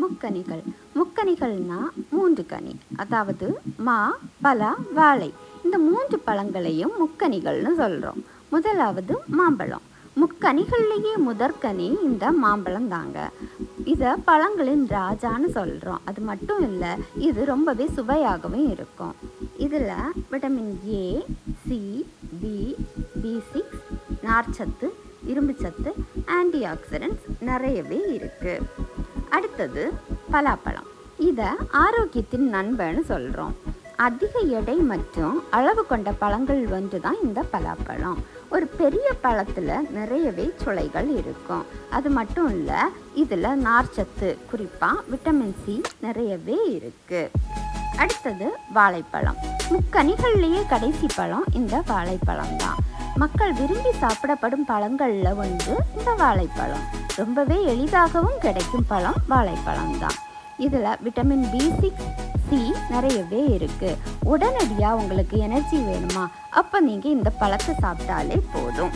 முக்கனிகள். முக்கனிகள்னா 3 கனி, அதாவது மா, பலா, வாழை. இந்த 3 பழங்களையும் முக்கனிகள்னு சொல்கிறோம். முதலாவது மாம்பழம். முக்கனிகள்லேயே முதற்கனி இந்த மாம்பழம் தாங்க. இதை பழங்களின் ராஜான்னு சொல்கிறோம். அது மட்டும் இல்லை, இது ரொம்பவே சுவையாகவும் இருக்கும். இதில் விட்டமின் ஏ, சி, பி6, நார்ச்சத்து, இரும்புச்சத்து, ஆன்டி ஆக்சிடென்ட்ஸ் நிறையவே இருக்குது. அடுத்தது பலாப்பழம். இதை ஆரோக்கியத்தின் நண்பன்னு சொல்கிறோம். அதிக எடை மற்றும் அளவு கொண்ட பழங்கள் ஒன்று தான் இந்த பலாப்பழம். ஒரு பெரிய பழத்தில் நிறையவே சுளைகள் இருக்கும். அது மட்டும் இல்லை, இதில் நார்ச்சத்து, குறிப்பாக விட்டமின் சி நிறையவே இருக்குது. அடுத்தது வாழைப்பழம். முக்கனிகள்லேயே கடைசி பழம் இந்த வாழைப்பழம் தான். மக்கள் விரும்பி சாப்பிடப்படும் பழங்களில் ஒன்று இந்த வாழைப்பழம். ரொம்பவே எளிதாகவும் கிடைக்கும் பழம் வாழைப்பழம் தான். இதில் விட்டமின் பி6, சி நிறையவே இருக்குது. உடனடியாக உங்களுக்கு எனர்ஜி வேணுமா? அப்போ நீங்கள் இந்த பழத்தை சாப்பிட்டாலே போதும்.